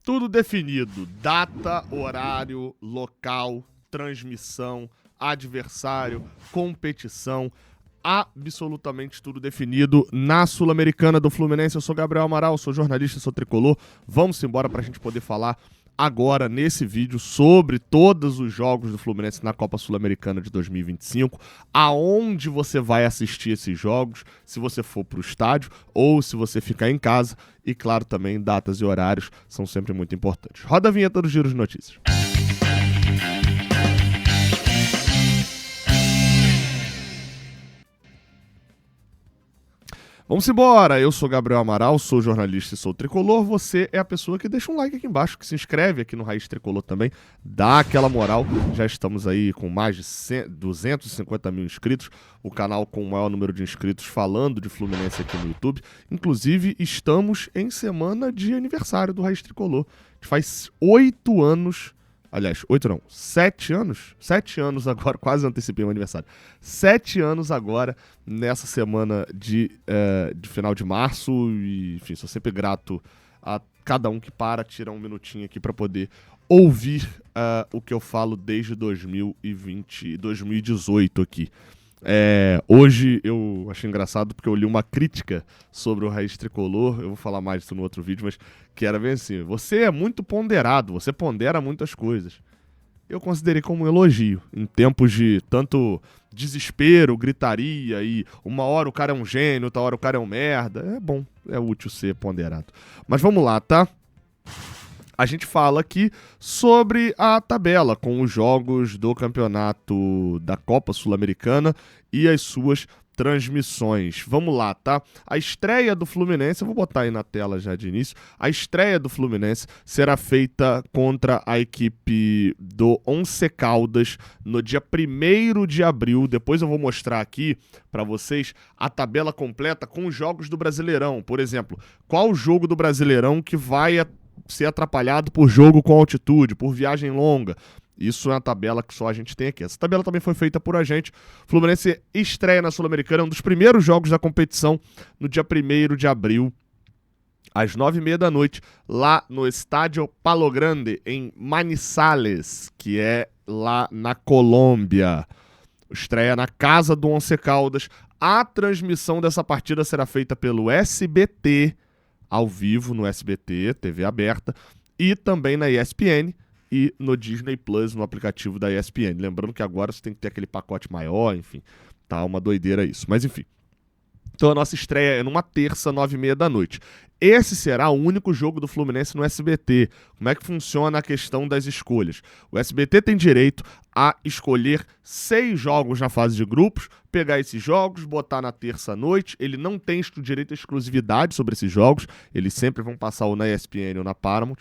Tudo definido. Data, horário, local, transmissão, adversário, competição. Absolutamente tudo definido na Sul-Americana do Fluminense. Eu sou Gabriel Amaral, sou jornalista, sou tricolor. Vamos embora para a gente poder falar agora nesse vídeo sobre todos os jogos do Fluminense na Copa Sul-Americana de 2025, aonde você vai assistir esses jogos, se você for para o estádio ou se você ficar em casa, e claro também datas e horários são sempre muito importantes. Roda a vinheta do Giro de Notícias. Vamos embora, eu sou Gabriel Amaral, sou jornalista e sou tricolor. Você é a pessoa que deixa um like aqui embaixo, que se inscreve aqui no Raiz Tricolor também, dá aquela moral. Já estamos aí com mais de 250 mil inscritos, o canal com o maior número de inscritos falando de Fluminense aqui no YouTube. Inclusive, estamos em semana de aniversário do Raiz Tricolor. A gente faz 8 anos... Aliás, 8 não, 7 anos? 7 anos agora, quase antecipei o aniversário. 7 anos agora, nessa semana de final de março. E, enfim, sou sempre grato a cada um que tira um minutinho aqui para poder ouvir o que eu falo desde 2018 aqui. Hoje eu achei engraçado porque eu li uma crítica sobre o Raiz Tricolor, eu vou falar mais disso no outro vídeo, mas que era bem assim: você é muito ponderado, você pondera muitas coisas. Eu considerei como um elogio, em tempos de tanto desespero, gritaria e uma hora o cara é um gênio, outra hora o cara é um merda. É bom, é útil ser ponderado. Mas vamos lá, tá? A gente fala aqui sobre a tabela com os jogos do campeonato da Copa Sul-Americana e as suas transmissões. Vamos lá, tá? A estreia do Fluminense, eu vou botar aí na tela já de início, a estreia do Fluminense será feita contra a equipe do Once Caldas no dia 1º de abril. Depois eu vou mostrar aqui para vocês a tabela completa com os jogos do Brasileirão. Por exemplo, qual o jogo do Brasileirão que vai ser atrapalhado por jogo com altitude, por viagem longa. Isso é uma tabela que só a gente tem aqui. Essa tabela também foi feita por a gente. Fluminense estreia na Sul-Americana, um dos primeiros jogos da competição, no dia 1º de abril, às 9h30 da noite, lá no Estádio Palo Grande, em Manizales, que é lá na Colômbia. Estreia na casa do Once Caldas. A transmissão dessa partida será feita pelo SBT, ao vivo no SBT, TV aberta, e também na ESPN e no Disney Plus, no aplicativo da ESPN. Lembrando que agora você tem que ter aquele pacote maior, enfim, tá uma doideira isso. Mas enfim, então a nossa estreia é numa terça, 9h30 da noite. Esse será o único jogo do Fluminense no SBT. Como é que funciona a questão das escolhas? O SBT tem direito a escolher 6 jogos na fase de grupos, pegar esses jogos, botar na terça-noite. Ele não tem direito à exclusividade sobre esses jogos, eles sempre vão passar ou na ESPN ou na Paramount.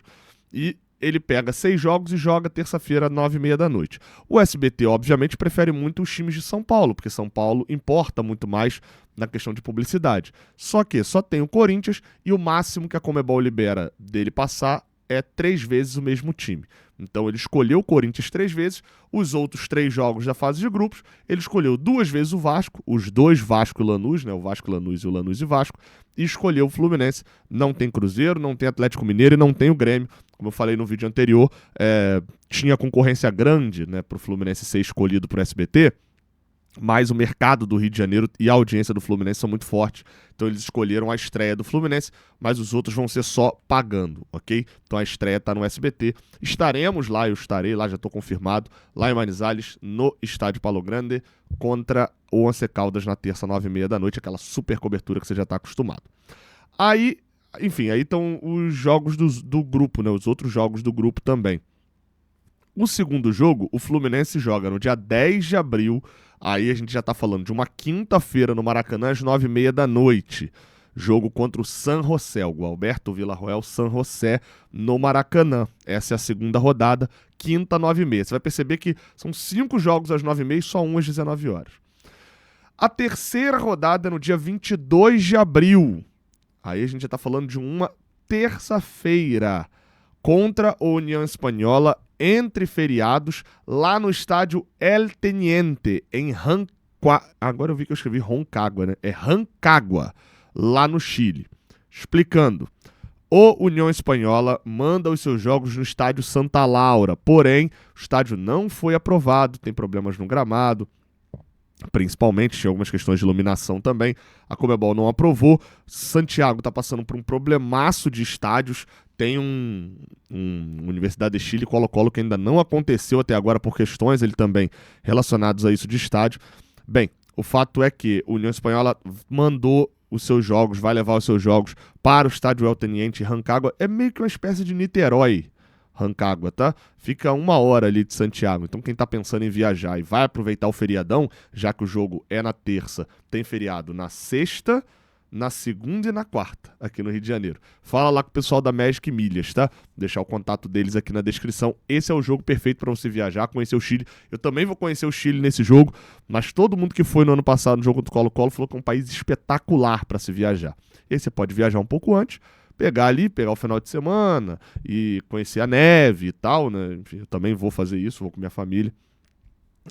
E ele pega 6 jogos e joga terça-feira, 9h30 da noite. O SBT, obviamente, prefere muito os times de São Paulo, porque São Paulo importa muito mais na questão de publicidade. Só que só tem o Corinthians e o máximo que a Conmebol libera dele passar é 3 vezes o mesmo time. Então ele escolheu o Corinthians 3 vezes, os outros 3 jogos da fase de grupos, ele escolheu 2 vezes o Vasco, os 2 Vasco e Lanús, né, o Vasco e Lanús e o Lanús e Vasco, e escolheu o Fluminense. Não tem Cruzeiro, não tem Atlético Mineiro e não tem o Grêmio. Como eu falei no vídeo anterior, tinha concorrência grande, né, para o Fluminense ser escolhido para o SBT, mas o mercado do Rio de Janeiro e a audiência do Fluminense são muito fortes. Então eles escolheram a estreia do Fluminense, mas os outros vão ser só pagando, ok? Então a estreia está no SBT. Estaremos lá, eu estarei lá, já estou confirmado, lá em Manizales, no Estádio Palo Grande, contra o Once Caldas na terça, 9h30 da noite, aquela super cobertura que você já está acostumado. Aí, enfim, aí estão os jogos do grupo, né? Os outros jogos do grupo também. O segundo jogo, o Fluminense joga no dia 10 de abril, aí a gente já tá falando de uma quinta-feira no Maracanã, às 9h30 da noite. Jogo contra o San José, o Alberto Villarroel San José, no Maracanã. Essa é a segunda rodada, quinta, 9h30. Você vai perceber que são 5 jogos às 9h30 e só um às 19 horas. A terceira rodada é no dia 22 de abril. Aí a gente já tá falando de uma terça-feira, contra a União Espanhola, entre feriados, lá no estádio El Teniente, em Rancagua. Agora eu vi que eu escrevi Roncagua, né? É Rancagua, lá no Chile. Explicando, O União Espanhola manda os seus jogos no estádio Santa Laura, porém, o estádio não foi aprovado, tem problemas no gramado, principalmente, tinha algumas questões de iluminação também, a Conmebol não aprovou. Santiago está passando por um problemaço de estádios, tem um Universidade de Chile Colo-Colo que ainda não aconteceu até agora por questões ele também relacionadas a isso de estádio. Bem, o fato é que a União Espanhola mandou os seus jogos, vai levar os seus jogos para o estádio El Teniente Rancagua. É meio que uma espécie de Niterói, Rancagua, tá? Fica 1 hora ali de Santiago. Então quem tá pensando em viajar e vai aproveitar o feriadão, já que o jogo é na terça, tem feriado na sexta, na segunda e na quarta, aqui no Rio de Janeiro. Fala lá com o pessoal da Magic Milhas, tá? Deixar o contato deles aqui na descrição. Esse é o jogo perfeito para você viajar, conhecer o Chile. Eu também vou conhecer o Chile nesse jogo, mas todo mundo que foi no ano passado no jogo do Colo-Colo falou que é um país espetacular para se viajar. E aí você pode viajar um pouco antes, pegar o final de semana e conhecer a neve e tal, né? Enfim, eu também vou fazer isso, vou com minha família.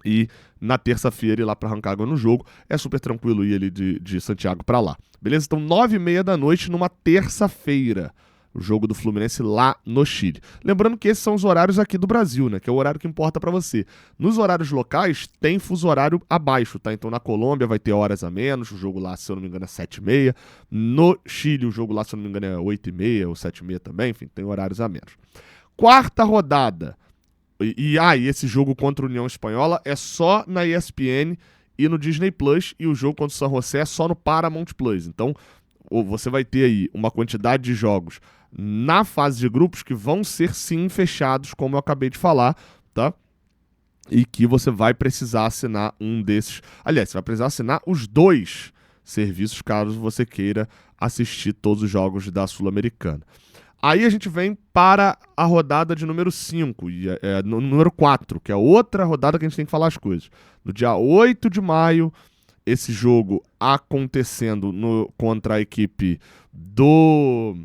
E na terça-feira ir lá para Rancagua no jogo. É super tranquilo ir ali de Santiago para lá. Beleza? Então 9h30 da noite numa terça-feira. O jogo do Fluminense lá no Chile. Lembrando que esses são os horários aqui do Brasil, né? Que é o horário que importa para você. Nos horários locais tem fuso horário abaixo, tá? Então na Colômbia vai ter horas a menos. O jogo lá, se eu não me engano, é 7h30. No Chile, o jogo lá, se eu não me engano, é 8h30 ou 7h30 também. Enfim, tem horários a menos. Quarta rodada. E esse jogo contra a União Espanhola é só na ESPN e no Disney Plus, e o jogo contra o San José é só no Paramount Plus. Então, você vai ter aí uma quantidade de jogos na fase de grupos que vão ser sim fechados, como eu acabei de falar, tá? E que você vai precisar assinar um desses. Aliás, você vai precisar assinar os 2 serviços, caso você queira assistir todos os jogos da Sul-Americana. Aí a gente vem para a rodada de número 5, no número 4, que é outra rodada que a gente tem que falar as coisas. No dia 8 de maio, esse jogo acontecendo contra a equipe do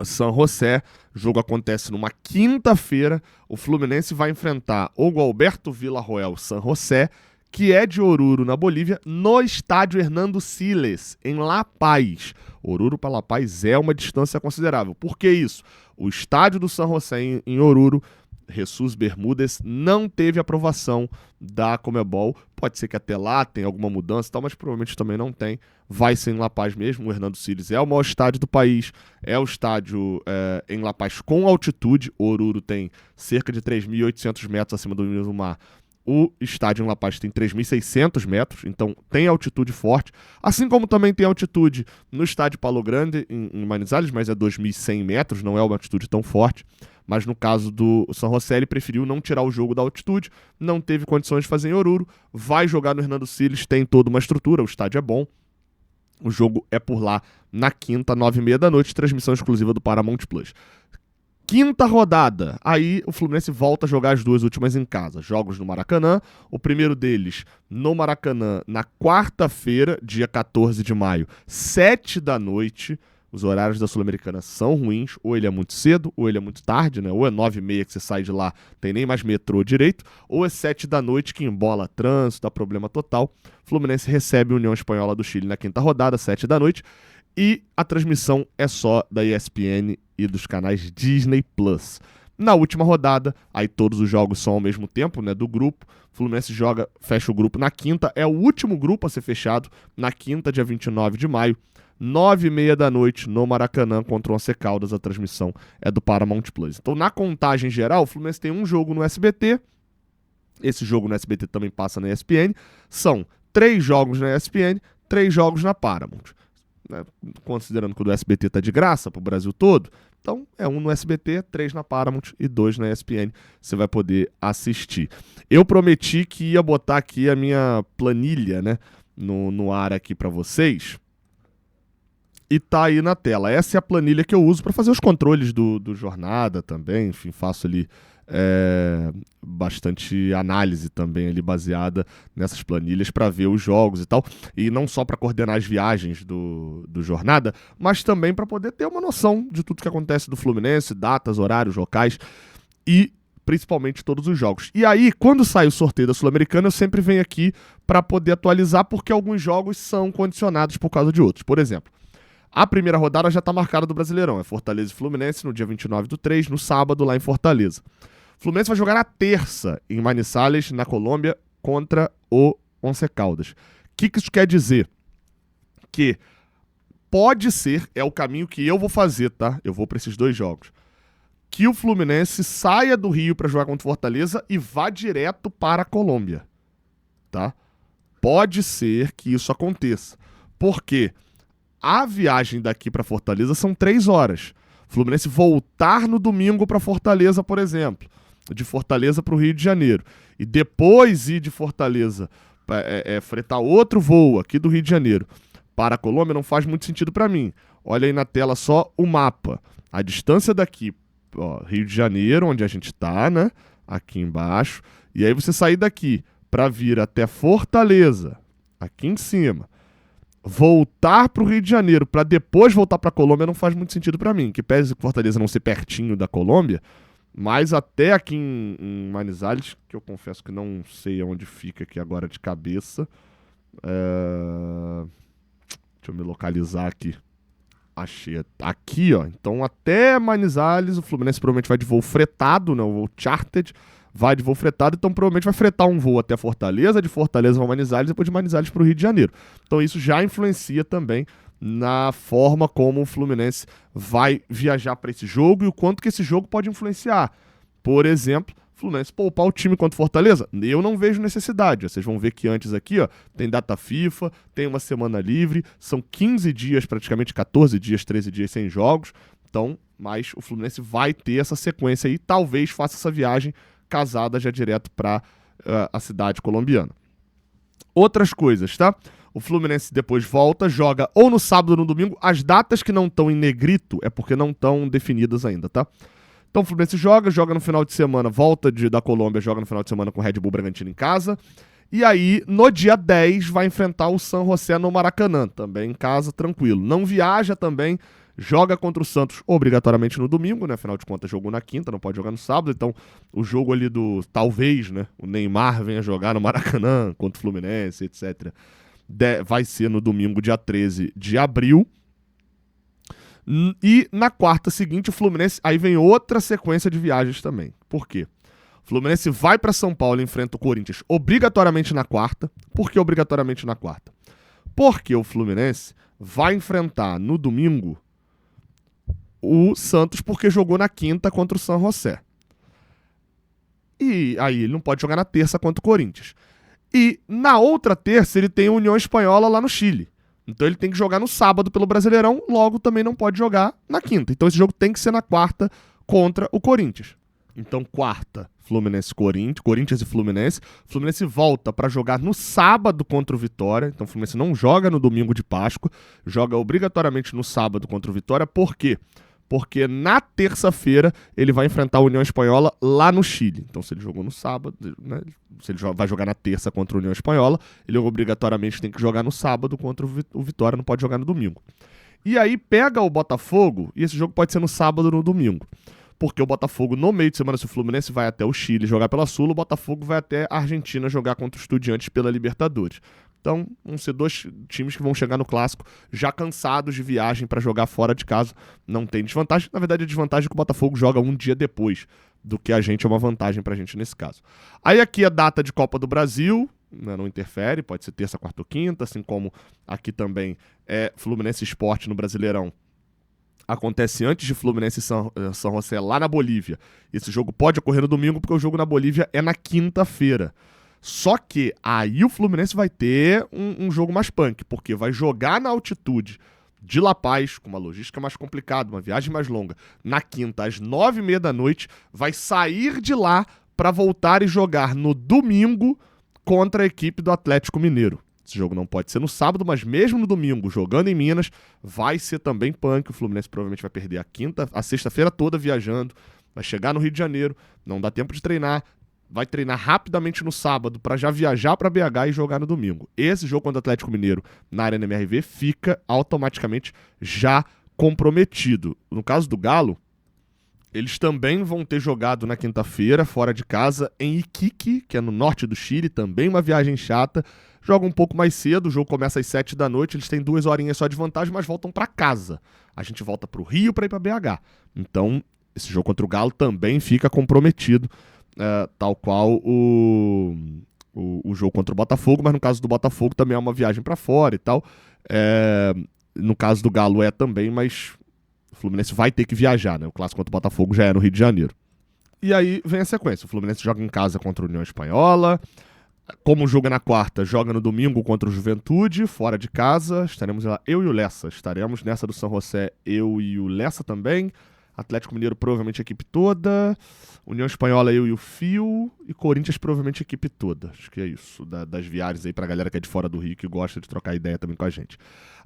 San José. O jogo acontece numa quinta-feira. O Fluminense vai enfrentar o Gualberto Villarroel San José, que é de Oruro, na Bolívia, no estádio Hernando Siles, em La Paz. Oruro para La Paz é uma distância considerável. Por que isso? O estádio do San José em Oruro, Jesus Bermúdez, não teve aprovação da Conmebol. Pode ser que até lá tenha alguma mudança e tal, mas provavelmente também não tem. Vai ser em La Paz mesmo. O Hernando Siles é o maior estádio do país. É o estádio em La Paz com altitude. Oruro tem cerca de 3.800 metros acima do nível do mar. O estádio em La Paz tem 3.600 metros, então tem altitude forte, assim como também tem altitude no estádio Palo Grande, em Manizales, mas é 2.100 metros, não é uma altitude tão forte. Mas no caso do San José, ele preferiu não tirar o jogo da altitude, não teve condições de fazer em Oruro, vai jogar no Hernando Siles, tem toda uma estrutura, o estádio é bom. O jogo é por lá na quinta, 9h30 da noite, transmissão exclusiva do Paramount Plus. Quinta rodada, aí o Fluminense volta a jogar as 2 últimas em casa. Jogos no Maracanã, o primeiro deles no Maracanã na quarta-feira, dia 14 de maio, 7 da noite. Os horários da Sul-Americana são ruins, ou ele é muito cedo, ou ele é muito tarde, né? Ou é 9h30 que você sai de lá, tem nem mais metrô direito, ou é 7 da noite que embola trânsito, dá problema total. Fluminense recebe a União Espanhola do Chile na quinta rodada, 7 da noite, e a transmissão é só da ESPN e dos canais Disney Plus. Na última rodada, aí todos os jogos são ao mesmo tempo, né, do grupo. O Fluminense fecha o grupo na quinta, é o último grupo a ser fechado, na quinta, dia 29 de maio, 9h30 da noite, no Maracanã, contra o Once Caldas. A transmissão é do Paramount Plus. Então, na contagem geral, o Fluminense tem um jogo no SBT, esse jogo no SBT também passa na ESPN, são 3 jogos na ESPN, 3 jogos na Paramount. Considerando que o do SBT tá de graça pro Brasil todo, então é 1 no SBT, 3 na Paramount e 2 na ESPN, você vai poder assistir. Eu prometi que ia botar aqui a minha planilha, né, no ar aqui para vocês, e tá aí na tela. Essa é a planilha que eu uso para fazer os controles do Jornada também, enfim, faço ali bastante análise também ali baseada nessas planilhas para ver os jogos e tal, e não só para coordenar as viagens do Jornada, mas também para poder ter uma noção de tudo que acontece do Fluminense, datas, horários, locais e principalmente todos os jogos. E aí, quando sai o sorteio da Sul-Americana, eu sempre venho aqui para poder atualizar, porque alguns jogos são condicionados por causa de outros. Por exemplo, A primeira rodada já está marcada do Brasileirão. É Fortaleza e Fluminense no dia 29/3, no sábado, lá em Fortaleza. O Fluminense vai jogar na terça, em Manizales, na Colômbia, contra o Once Caldas. O que isso quer dizer? Que pode ser, é o caminho que eu vou fazer, tá? Eu vou para esses 2 jogos. Que o Fluminense saia do Rio para jogar contra o Fortaleza e vá direto para a Colômbia, tá? Pode ser que isso aconteça. Por quê? A viagem daqui para Fortaleza são 3 horas. Fluminense voltar no domingo para Fortaleza, por exemplo. De Fortaleza para o Rio de Janeiro. E depois ir de Fortaleza, fretar outro voo aqui do Rio de Janeiro para a Colômbia, não faz muito sentido para mim. Olha aí na tela só o mapa. A distância daqui, ó, Rio de Janeiro, onde a gente tá, né? Aqui embaixo. E aí você sair daqui para vir até Fortaleza, aqui em cima, voltar para o Rio de Janeiro para depois voltar para a Colômbia não faz muito sentido para mim. Que pese Fortaleza não ser pertinho da Colômbia, mas até aqui em Manizales, que eu confesso que não sei onde fica aqui agora de cabeça. Deixa eu me localizar aqui. Achei. Aqui, ó. Então até Manizales, o Fluminense provavelmente vai de voo fretado, né? O voo chartered. Vai de voo fretado, então provavelmente vai fretar um voo até Fortaleza, de Fortaleza para Manizales, depois de Manizales para o Rio de Janeiro. Então isso já influencia também na forma como o Fluminense vai viajar para esse jogo e o quanto que esse jogo pode influenciar. Por exemplo, Fluminense poupar o time contra Fortaleza, eu não vejo necessidade. Vocês vão ver que antes aqui, ó, tem data FIFA, tem uma semana livre, são 15 dias, praticamente 14 dias, 13 dias sem jogos. Então, mas o Fluminense vai ter essa sequência aí, talvez faça essa viagem casada já direto para a cidade colombiana. Outras coisas, tá? O Fluminense depois volta, joga ou no sábado ou no domingo. As datas que não estão em negrito é porque não estão definidas ainda, tá? Então o Fluminense joga no final de semana, volta da Colômbia, joga no final de semana com o Red Bull Bragantino em casa. E aí, no dia 10, vai enfrentar o San José no Maracanã, também em casa, tranquilo. Não viaja também, joga contra o Santos obrigatoriamente no domingo, né? Afinal de contas, jogou na quinta, não pode jogar no sábado. Então, o jogo ali talvez, né? O Neymar venha jogar no Maracanã contra o Fluminense, etc. Vai ser no domingo, dia 13 de abril. E na quarta seguinte, o Fluminense... Aí vem outra sequência de viagens também. Por quê? O Fluminense vai para São Paulo e enfrenta o Corinthians obrigatoriamente na quarta. Por que obrigatoriamente na quarta? Porque o Fluminense vai enfrentar no domingo o Santos porque jogou na quinta contra o San José. E aí ele não pode jogar na terça contra o Corinthians. E na outra terça ele tem a União Espanhola lá no Chile. Então ele tem que jogar no sábado pelo Brasileirão, logo também não pode jogar na quinta. Então esse jogo tem que ser na quarta contra o Corinthians. Então quarta, Corinthians e Fluminense. Fluminense volta para jogar no sábado contra o Vitória. Então o Fluminense não joga no domingo de Páscoa, joga obrigatoriamente no sábado contra o Vitória. Por quê? Porque na terça-feira ele vai enfrentar a União Espanhola lá no Chile. Então se ele jogou no sábado, né, se ele vai jogar na terça contra a União Espanhola, ele obrigatoriamente tem que jogar no sábado contra o Vitória, não pode jogar no domingo. E aí pega o Botafogo, e esse jogo pode ser no sábado ou no domingo. Porque o Botafogo, no meio de semana, se o Fluminense vai até o Chile jogar pela Sula, o Botafogo vai até a Argentina jogar contra o Estudiantes pela Libertadores. Então, vão ser 2 times que vão chegar no Clássico já cansados de viagem para jogar fora de casa. Não tem desvantagem. Na verdade, a desvantagem é que o Botafogo joga um dia depois do que a gente, é uma vantagem pra gente nesse caso. Aí aqui a data de Copa do Brasil, né, não interfere, pode ser terça, quarta ou quinta, assim como aqui também é Fluminense Sport no Brasileirão. Acontece antes de Fluminense e São José lá na Bolívia. Esse jogo pode ocorrer no domingo porque o jogo na Bolívia é na quinta-feira. Só que aí o Fluminense vai ter um jogo mais punk, porque vai jogar na altitude de La Paz, com uma logística mais complicada, uma viagem mais longa, na quinta às 9h30 da noite, vai sair de lá para voltar e jogar no domingo contra a equipe do Atlético Mineiro. Esse jogo não pode ser no sábado, mas mesmo no domingo, jogando em Minas, vai ser também punk. O Fluminense provavelmente vai perder a sexta-feira toda viajando, vai chegar no Rio de Janeiro, não dá tempo de treinar, vai treinar rapidamente no sábado para já viajar para BH e jogar no domingo. Esse jogo contra o Atlético Mineiro na Arena MRV fica automaticamente já comprometido. No caso do Galo, Eles também vão ter jogado na quinta-feira, fora de casa, em Iquique, que é no norte do Chile, também uma viagem chata. Jogam um pouco mais cedo, o jogo começa às 7 da noite, eles têm 2 horinhas só de vantagem, mas voltam para casa. A gente volta para o Rio para ir para BH. Então, esse jogo contra o Galo também fica comprometido, tal qual o jogo contra o Botafogo, mas no caso do Botafogo também é uma viagem para fora e tal. No caso do Galo também, mas o Fluminense vai ter que viajar, né? O clássico contra o Botafogo já é no Rio de Janeiro. E aí vem a sequência. O Fluminense joga em casa contra a União Espanhola. Como joga na quarta, joga no domingo contra o Juventude, fora de casa. Estaremos lá, eu e o Lessa. Estaremos nessa do São José, eu e o Lessa também. Atlético Mineiro, provavelmente a equipe toda. União Espanhola, eu e o Fio. E Corinthians, provavelmente a equipe toda. Acho que é isso, das viagens aí pra galera que é de fora do Rio, que gosta de trocar ideia também com a gente.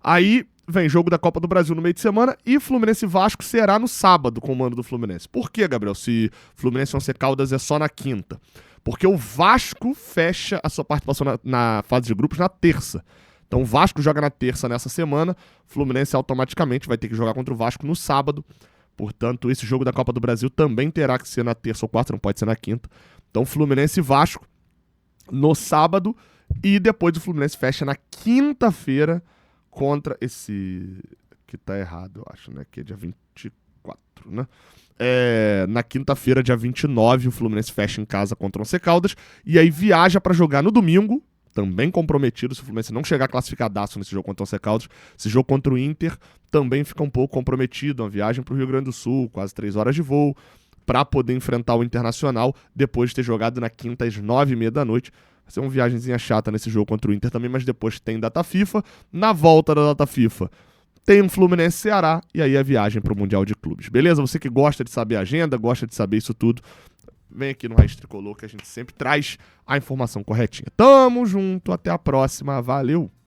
Aí vem jogo da Copa do Brasil no meio de semana e Fluminense e Vasco será no sábado com o mando do Fluminense. Por que, Gabriel? Se Fluminense e Once Caldas é só na quinta? Porque o Vasco fecha a sua participação na fase de grupos na terça. Então o Vasco joga na terça nessa semana, Fluminense automaticamente vai ter que jogar contra o Vasco no sábado. Portanto, esse jogo da Copa do Brasil também terá que ser na terça ou quarta, não pode ser na quinta. Então Fluminense e Vasco no sábado e depois o Fluminense fecha na quinta-feira contra esse... que tá errado, eu acho, né? Que é dia 24, né? Na quinta-feira, dia 29, o Fluminense fecha em casa contra o Once Caldas e aí viaja para jogar no domingo, também comprometido, se o Fluminense não chegar classificadaço nesse jogo contra o Once Caldas. Esse jogo contra o Inter também fica um pouco comprometido, uma viagem para o Rio Grande do Sul, quase 3 horas de voo, para poder enfrentar o Internacional depois de ter jogado na quinta às 9h30 da noite. Vai ser uma viagemzinha chata nesse jogo contra o Inter também, mas depois tem data FIFA. Na volta da data FIFA tem um Fluminense Ceará e aí a viagem para o Mundial de Clubes. Beleza? Você que gosta de saber a agenda, gosta de saber isso tudo, vem aqui no Raiz Tricolor que a gente sempre traz a informação corretinha. Tamo junto, até a próxima, valeu!